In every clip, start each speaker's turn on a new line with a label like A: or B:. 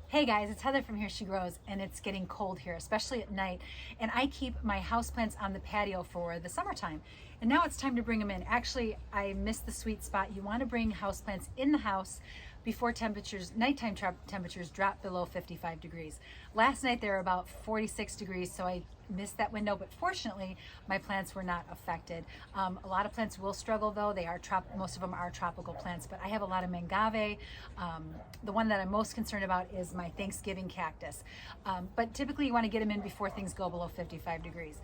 A: Hey guys, it's Heather from Here She Grows, and it's getting cold here, especially at night. And I keep my houseplants on the patio for the summertime. And now it's time to bring them in. Actually, I missed the sweet spot. You want to bring houseplants in the house before nighttime temperatures drop below 55 degrees. Last night they were about 46 degrees, so I missed that window, but fortunately my plants were not affected. A lot of plants will struggle though. Most of them are tropical plants, but I have a lot of Mangave. The one that I'm most concerned about is my Thanksgiving cactus. But typically you want to get them in before things go below 55 degrees.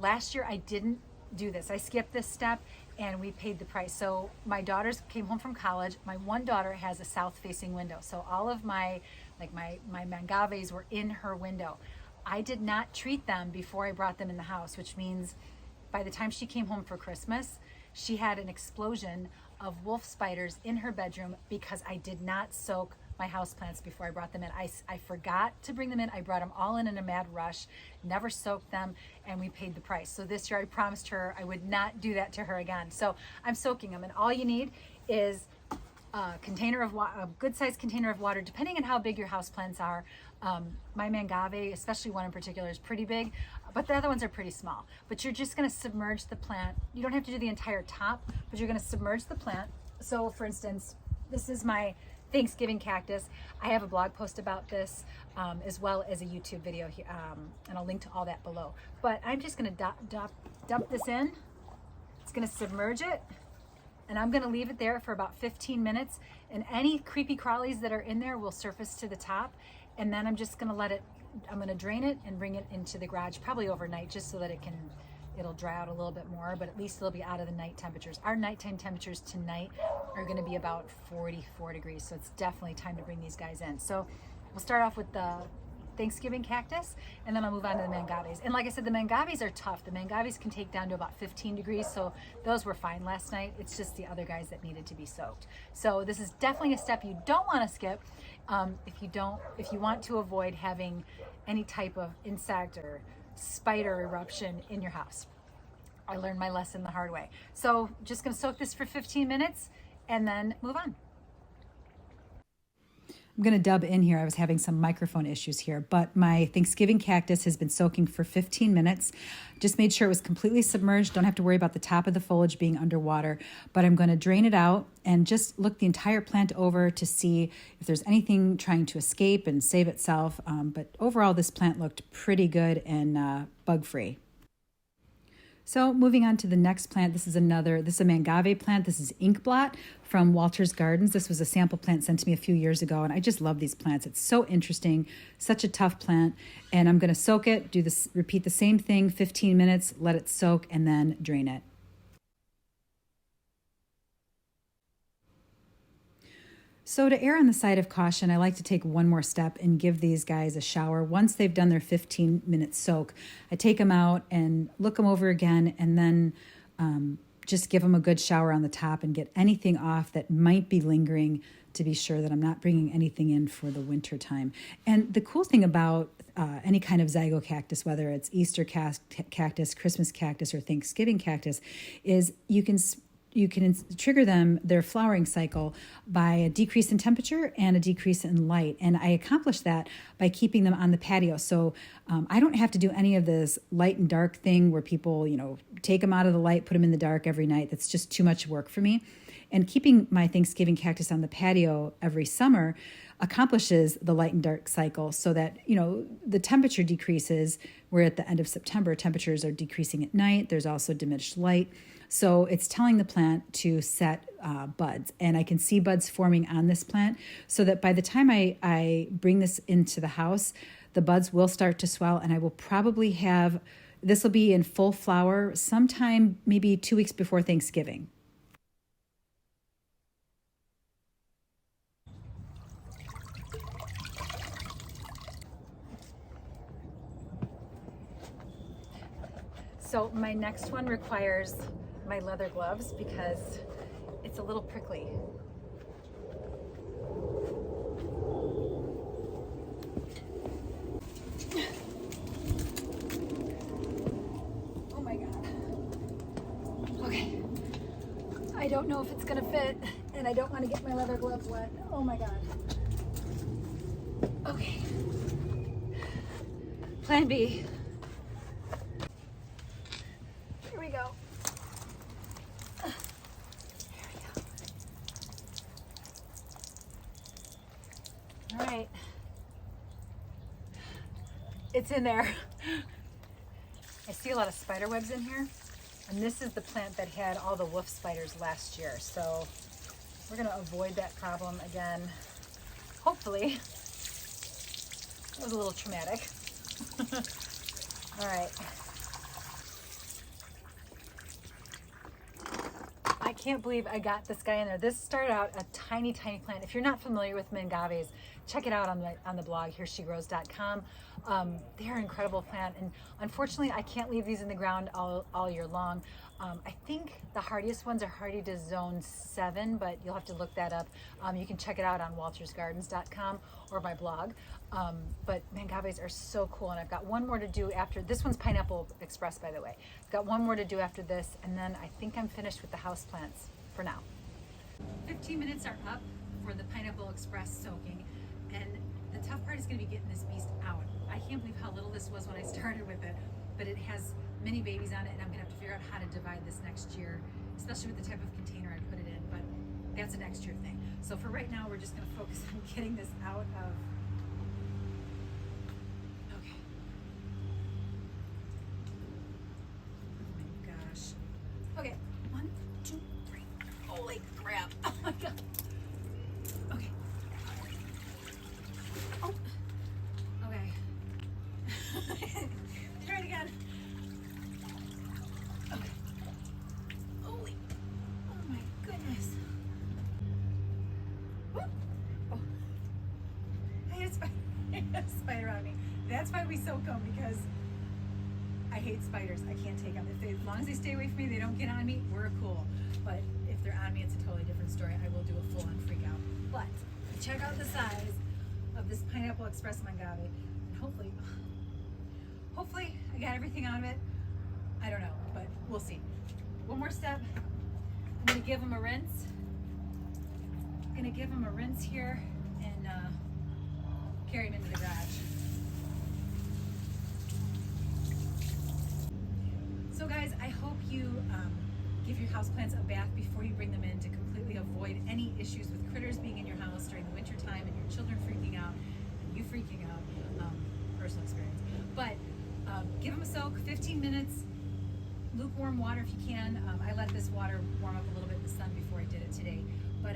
A: Last year I didn't do this. I skipped this step and we paid the price. So my daughters came home from college. My one daughter has a south facing window. So all of my Mangaves were in her window. I did not treat them before I brought them in the house, which means by the time she came home for Christmas, she had an explosion of wolf spiders in her bedroom because I did not soak my houseplants before I brought them in. I forgot to bring them in. I brought them all in a mad rush, never soaked them, and we paid the price. So this year I promised her I would not do that to her again. So I'm soaking them, and all you need is a good sized container of water, depending on how big your houseplants are. My Mangave, especially one in particular, is pretty big, but the other ones are pretty small. But you're just gonna submerge the plant. You don't have to do the entire top, but you're gonna submerge the plant. So for instance, this is my Thanksgiving cactus. I have a blog post about this, as well as a YouTube video here, and I'll link to all that below. But I'm just gonna dump this in. It's gonna submerge it, and I'm gonna leave it there for about 15 minutes, and any creepy crawlies that are in there will surface to the top, and then I'm just gonna I'm gonna drain it and bring it into the garage, probably overnight, just so that it'll dry out a little bit more, but at least it'll be out of the night temperatures. Our nighttime temperatures tonight are gonna be about 44 degrees, so it's definitely time to bring these guys in. So we'll start off with the Thanksgiving cactus, and then I'll move on to the Mangaves. And like I said, the Mangaves are tough. The Mangaves can take down to about 15 degrees, so those were fine last night. It's just the other guys that needed to be soaked. So this is definitely a step you don't want to skip if you want to avoid having any type of insect or spider eruption in your house. I learned my lesson the hard way. So just gonna soak this for 15 minutes and then move on.
B: I'm going to dub in here. I was having some microphone issues here, but my Thanksgiving cactus has been soaking for 15 minutes. Just made sure it was completely submerged. Don't have to worry about the top of the foliage being underwater, but I'm going to drain it out and just look the entire plant over to see if there's anything trying to escape and save itself. But overall, this plant looked pretty good and bug-free. So moving on to the next plant, this is a Mangave plant. This is Inkblot from Walter's Gardens. This was a sample plant sent to me a few years ago, and I just love these plants. It's so interesting, such a tough plant. And I'm gonna soak it, repeat the same thing, 15 minutes, let it soak, and then drain it. So to err on the side of caution, I like to take one more step and give these guys a shower. Once they've done their 15-minute soak, I take them out and look them over again, and then just give them a good shower on the top and get anything off that might be lingering to be sure that I'm not bringing anything in for the winter time. And the cool thing about any kind of zygo cactus, whether it's Easter cactus, Christmas cactus, or Thanksgiving cactus, is you can trigger their flowering cycle by a decrease in temperature and a decrease in light. And I accomplish that by keeping them on the patio. So I don't have to do any of this light and dark thing where people, take them out of the light, put them in the dark every night. That's just too much work for me. And keeping my Thanksgiving cactus on the patio every summer accomplishes the light and dark cycle so that, the temperature decreases. Where at the end of September, temperatures are decreasing at night. There's also diminished light. So it's telling the plant to set buds, and I can see buds forming on this plant so that by the time I bring this into the house, the buds will start to swell, and I will probably this will be in full flower sometime maybe 2 weeks before Thanksgiving.
A: So my next one requires my leather gloves because it's a little prickly. Oh my God. Okay. I don't know if it's gonna fit, and I don't want to get my leather gloves wet. Oh my God. Okay. Plan B. Here we go. All right. It's in there. I see a lot of spider webs in here. And this is the plant that had all the wolf spiders last year. So we're gonna avoid that problem again. Hopefully. It was a little traumatic. All right. I can't believe I got this guy in there. This started out a tiny, tiny plant. If you're not familiar with Mangaves, check it out on the blog, hereshgrows.com. They're an incredible plant, and unfortunately I can't leave these in the ground all year long. I think the hardiest ones are hardy to zone 7, but you'll have to look that up. You can check it out on waltersgardens.com or my blog. But Mangaves are so cool, and I've got one more to do after this. One's Pineapple Express, by the way. I've got one more to do after this, and then I think I'm finished with the houseplants for now. 15 minutes are up for the Pineapple Express soaking, and the tough part is going to be getting this beast out. I can't believe how little this was when I started with it, but it has many babies on it, and I'm going to have to figure out how to divide this next year, especially with the type of container I put it in, but that's a next year thing. So for right now, we're just going to focus on getting this out of. Okay. Oh my gosh. Okay, 1, 2, 3. Holy crap. Oh my God. Okay. Oh. Okay. Try it again. Okay. Holy. Oh my goodness. Whoop. Oh. I had a spider on me. That's why we soak them, because I hate spiders. I can't take them. As long as they stay away from me, they don't get on me, we're cool. But if they're on me, it's a totally different story. I will do a full-on freak out. But check out the size of this Pineapple Express Mangave, and hopefully I got everything out of it. I don't know, but we'll see. One more step. I'm gonna give them a rinse. Here and carry them into the garage. So guys, I hope you give your houseplants a bath before you bring them in to completely avoid any issues with critters being in your house during the winter time and your children freaking out and you freaking out. Personal experience. But give them a soak, 15 minutes, lukewarm water if you can. I let this water warm up a little bit in the sun before I did it today. But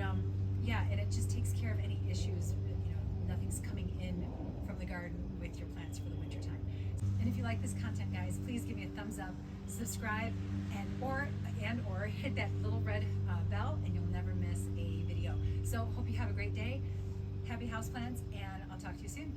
A: yeah, and it just takes care of any issues. You know, nothing's coming in from the garden with your plants for the winter time. And if you like this content, guys, please give me a thumbs up, subscribe, and or hit that little red bell, and you'll never miss a video. So hope you have a great day. Happy houseplants, and I'll talk to you soon.